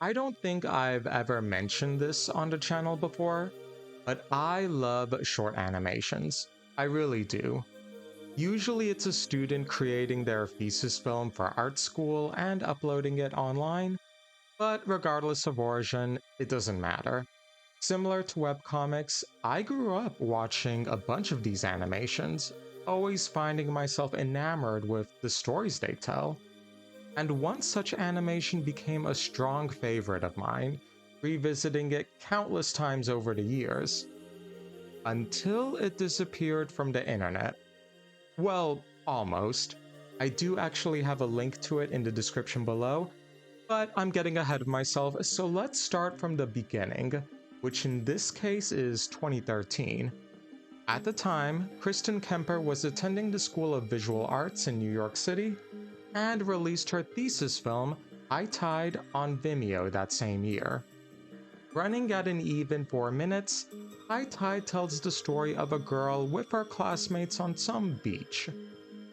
I don't think I've ever mentioned this on the channel before, but I love short animations. I really do. Usually it's a student creating their thesis film for art school and uploading it online, but regardless of origin, it doesn't matter. Similar to webcomics, I grew up watching a bunch of these animations, always finding myself enamored with the stories they tell. And one such animation became a strong favorite of mine, revisiting it countless times over the years, until it disappeared from the internet. Well, almost. I do actually have a link to it in the description below, but I'm getting ahead of myself, so let's start from the beginning, which in this case is 2013. At the time, Kristin Kemper was attending the School of Visual Arts in New York City and released her thesis film, High Tide, on Vimeo that same year. Running at an even 4 minutes, High Tide tells the story of a girl with her classmates on some beach.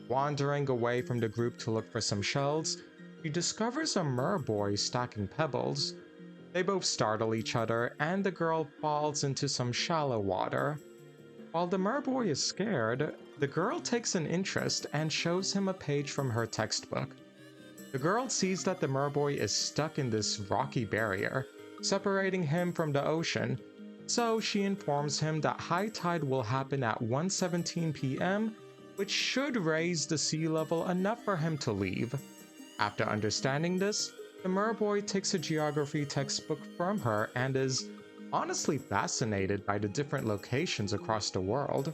Wandering away from the group to look for some shells, she discovers a merboy stacking pebbles. They both startle each other, and the girl falls into some shallow water. While the merboy is scared, the girl takes an interest and shows him a page from her textbook. The girl sees that the merboy is stuck in this rocky barrier, separating him from the ocean, so she informs him that high tide will happen at 1:17 p.m., which should raise the sea level enough for him to leave. After understanding this, the merboy takes a geography textbook from her and is honestly fascinated by the different locations across the world.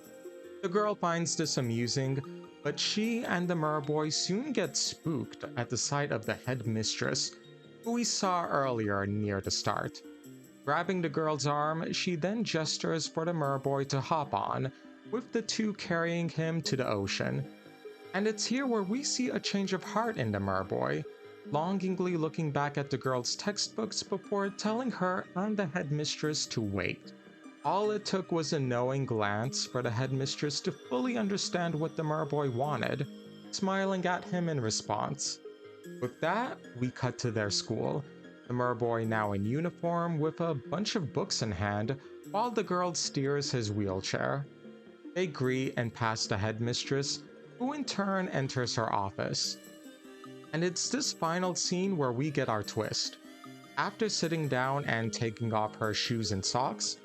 The girl finds this amusing, but she and the merboy soon get spooked at the sight of the headmistress, who we saw earlier near the start. Grabbing the girl's arm, she then gestures for the merboy to hop on, with the two carrying him to the ocean. And it's here where we see a change of heart in the merboy, longingly looking back at the girl's textbooks before telling her and the headmistress to wait. All it took was a knowing glance for the headmistress to fully understand what the merboy wanted, smiling at him in response. With that, we cut to their school, the merboy now in uniform with a bunch of books in hand, while the girl steers his wheelchair. They greet and pass the headmistress, who in turn enters her office. And it's this final scene where we get our twist. After sitting down and taking off her shoes and socks,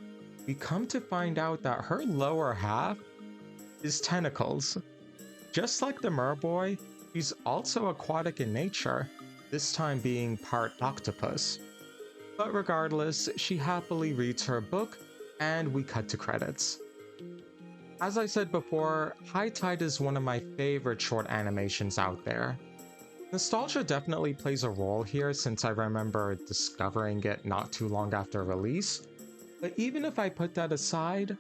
we come to find out that her lower half is tentacles. Just like the merboy, she's also aquatic in nature, this time being part octopus. But regardless, she happily reads her book, and we cut to credits. As I said before, High Tide is one of my favorite short animations out there. Nostalgia definitely plays a role here since I remember discovering it not too long after release, but even if I put that aside,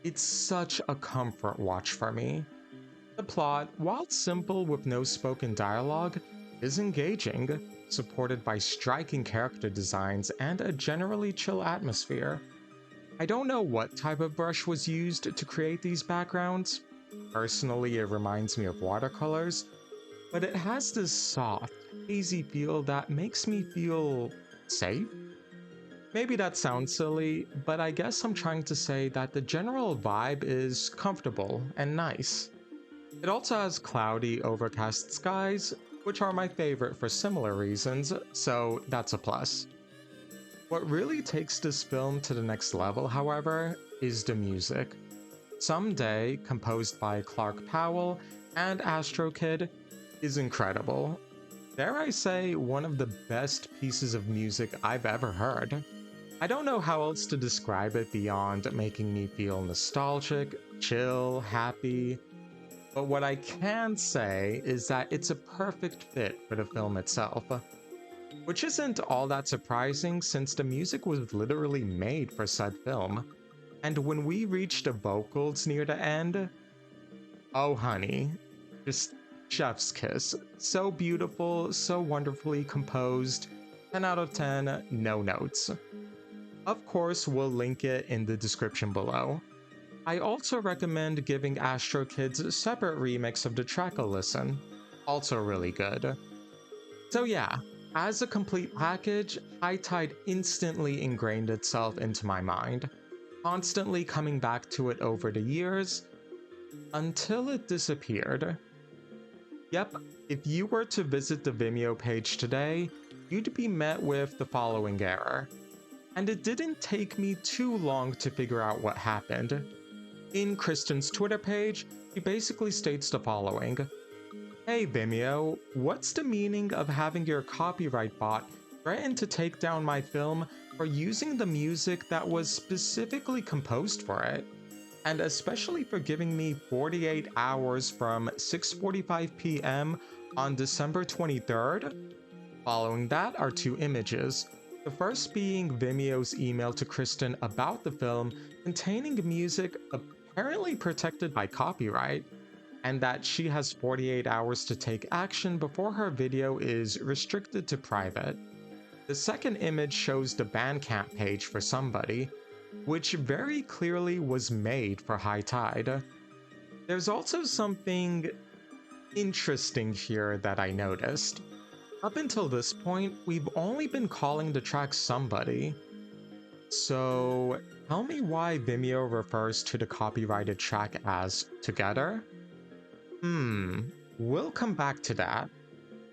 it's such a comfort watch for me. The plot, while simple with no spoken dialogue, is engaging, supported by striking character designs and a generally chill atmosphere. I don't know what type of brush was used to create these backgrounds. Personally, it reminds me of watercolors, but it has this soft, hazy feel that makes me feel safe. Maybe that sounds silly, but I guess I'm trying to say that the general vibe is comfortable and nice. It also has cloudy, overcast skies, which are my favorite for similar reasons, so that's a plus. What really takes this film to the next level, however, is the music. Someday, composed by Clark Powell and Astro Kid, is incredible. Dare I say, one of the best pieces of music I've ever heard. I don't know how else to describe it beyond making me feel nostalgic, chill, happy, but what I can say is that it's a perfect fit for the film itself. Which isn't all that surprising since the music was literally made for said film. And when we reach the vocals near the end, oh honey, just chef's kiss. So beautiful, so wonderfully composed, 10 out of 10, no notes. Of course, we'll link it in the description below. I also recommend giving Astro Kids a separate remix of the track a listen, also really good. So yeah, As a complete package, High Tide instantly ingrained itself into my mind, constantly coming back to it over the years, until it disappeared. Yep, if you were to visit the Vimeo page today, you'd be met with the following error. And it didn't take me too long to figure out what happened. In Kristin's Twitter page, she basically states the following: "Hey Vimeo, what's the meaning of having your copyright bot threaten to take down my film for using the music that was specifically composed for it? And especially for giving me 48 hours from 6:45 p.m. on December 23rd? Following that are two images. The first being Vimeo's email to Kristin about the film containing music apparently protected by copyright, and that she has 48 hours to take action before her video is restricted to private. The second image shows the Bandcamp page for Somebody, which very clearly was made for High Tide. There's also something interesting here that I noticed. Up until this point, we've only been calling the track Somebody. So, tell me why Vimeo refers to the copyrighted track as Together? We'll come back to that.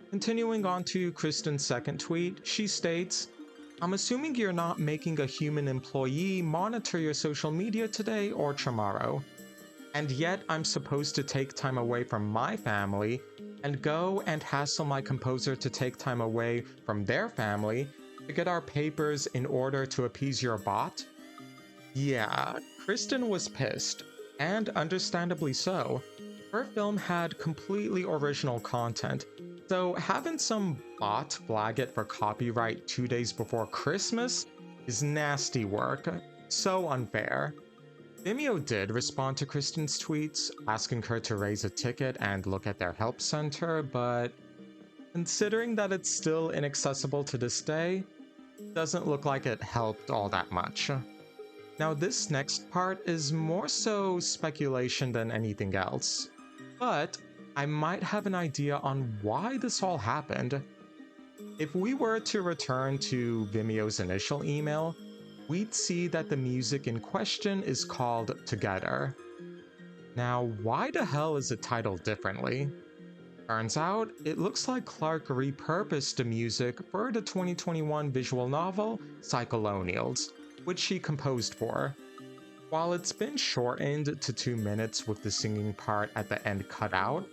Continuing on to Kristin's second tweet, she states, "I'm assuming you're not making a human employee monitor your social media today or tomorrow. And yet I'm supposed to take time away from my family and go and hassle my composer to take time away from their family to get our papers in order to appease your bot?" Yeah, Kristin was pissed, and understandably so. Her film had completely original content, so having some bot flag it for copyright 2 days before Christmas is nasty work. So unfair. Vimeo did respond to Kristin's tweets, asking her to raise a ticket and look at their help center, but considering that it's still inaccessible to this day, doesn't look like it helped all that much. Now this next part is more so speculation than anything else, but I might have an idea on why this all happened. If we were to return to Vimeo's initial email, we'd see that the music in question is called Together. Now, why the hell is it titled differently? Turns out, it looks like Clark repurposed the music for the 2021 visual novel Cyclonials, which she composed for. While it's been shortened to 2 minutes with the singing part at the end cut out,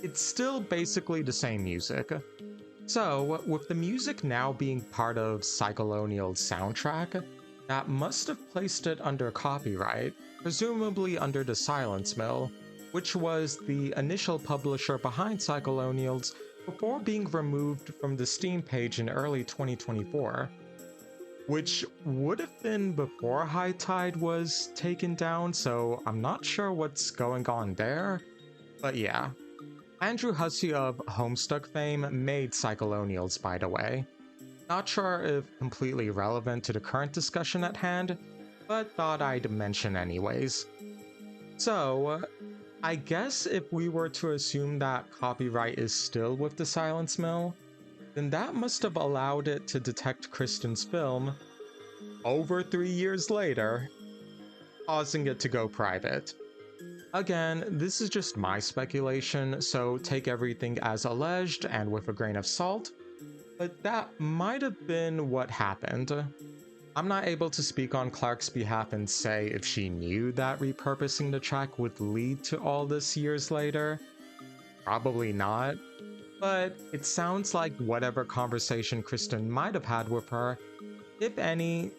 it's still basically the same music. So, with the music now being part of Cyclonial's soundtrack, that must have placed it under copyright, presumably under the Silence Mill, which was the initial publisher behind Cyclonials before being removed from the Steam page in early 2024. Which would have been before High Tide was taken down, so I'm not sure what's going on there. But yeah. Andrew Hussey of Homestuck fame made Cyclonials, by the way. Not sure if completely relevant to the current discussion at hand, but thought I'd mention anyways. So, I guess if we were to assume that copyright is still with the Silence Mill, then that must have allowed it to detect Kristin's film over 3 years later, causing it to go private. Again, this is just my speculation, so take everything as alleged and with a grain of salt, but that might have been what happened. I'm not able to speak on Clark's behalf and say if she knew that repurposing the track would lead to all this years later. Probably not. But it sounds like whatever conversation Kristin might have had with her, if any,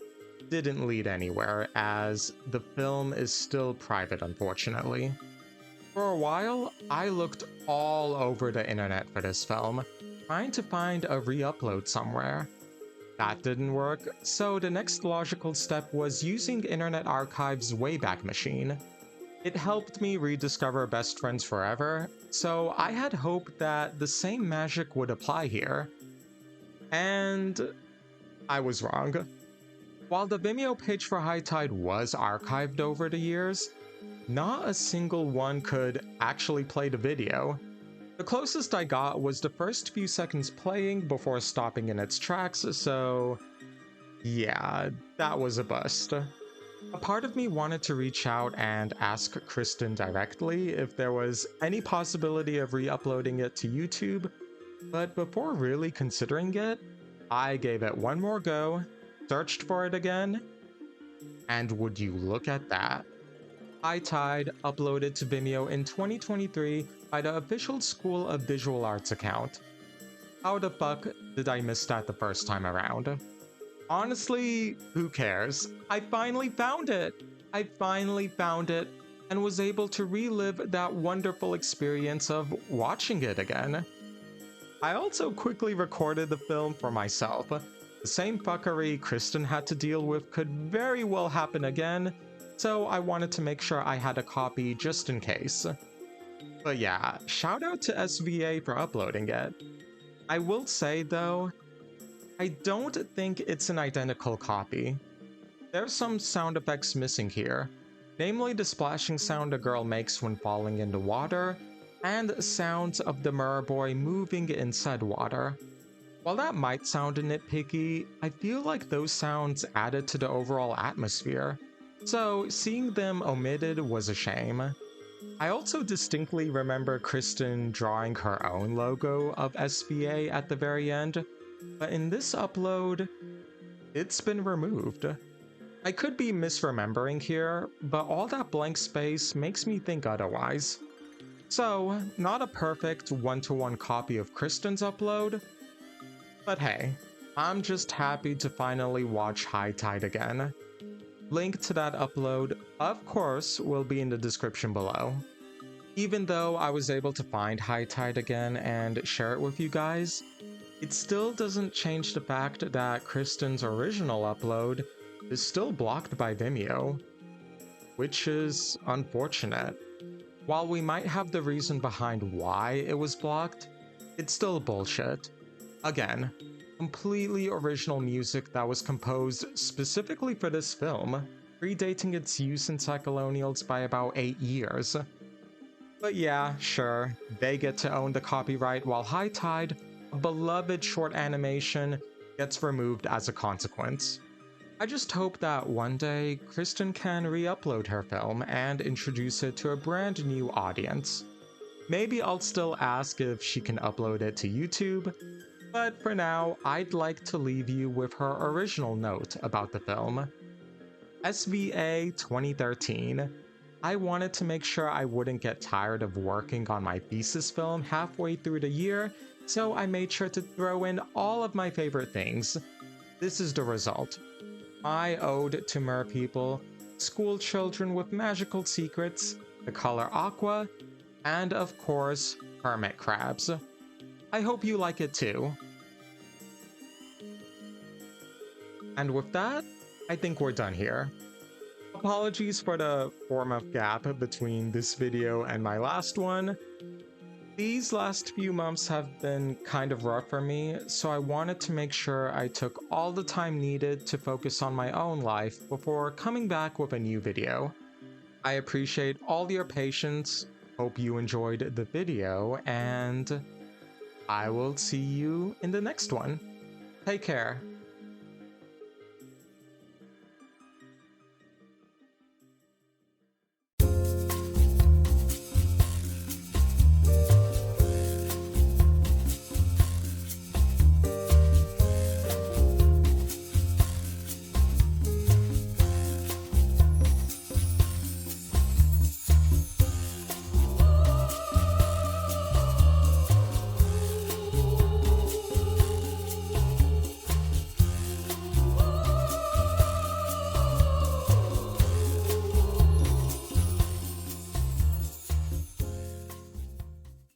didn't lead anywhere, as the film is still private, unfortunately. For a while, I looked all over the internet for this film, trying to find a re-upload somewhere. That didn't work, so the next logical step was using Internet Archive's Wayback Machine. It helped me rediscover Best Friends Forever, so I had hoped that the same magic would apply here. And I was wrong. While the Vimeo page for High Tide was archived over the years, not a single one could actually play the video. The closest I got was the first few seconds playing before stopping in its tracks, so yeah, that was a bust. A part of me wanted to reach out and ask Kristin directly if there was any possibility of re-uploading it to YouTube, but before really considering it, I gave it one more go, searched for it again, and would you look at that? High Tide uploaded to Vimeo in 2023 by the official School of Visual Arts account. How the fuck did I miss that the first time around? Honestly, who cares? I finally found it! I finally found it and was able to relive that wonderful experience of watching it again. I also quickly recorded the film for myself. The same fuckery Kristin had to deal with could very well happen again, so I wanted to make sure I had a copy just in case. But yeah, shout out to SVA for uploading it. I will say though, I don't think it's an identical copy. There's some sound effects missing here, namely the splashing sound a girl makes when falling into water, and sounds of the mirror boy moving inside water. While that might sound nitpicky, I feel like those sounds added to the overall atmosphere, so seeing them omitted was a shame. I also distinctly remember Kristin drawing her own logo of SVA at the very end, but in this upload, it's been removed. I could be misremembering here, but all that blank space makes me think otherwise. So, not a perfect one-to-one copy of Kristin's upload, but hey, I'm just happy to finally watch High Tide again. Link to that upload, of course, will be in the description below. Even though I was able to find High Tide again and share it with you guys, it still doesn't change the fact that Kristin's original upload is still blocked by Vimeo, which is unfortunate. While we might have the reason behind why it was blocked, it's still bullshit. Again, completely original music that was composed specifically for this film, predating its use in Cyclonials by about 8 years. But yeah, sure, they get to own the copyright while High Tide, a beloved short animation, gets removed as a consequence. I just hope that one day Kristin can re-upload her film and introduce it to a brand new audience. Maybe I'll still ask if she can upload it to YouTube, but for now, I'd like to leave you with her original note about the film. SVA 2013. I wanted to make sure I wouldn't get tired of working on my thesis film halfway through the year, so I made sure to throw in all of my favorite things. This is the result. My ode to merpeople, school children with magical secrets, the color aqua, and of course, hermit crabs. I hope you like it too. And with that, I think we're done here. Apologies for the form-of gap between this video and my last one. These last few months have been kind of rough for me, so I wanted to make sure I took all the time needed to focus on my own life before coming back with a new video. I appreciate all your patience, hope you enjoyed the video, and I will see you in the next one. Take care.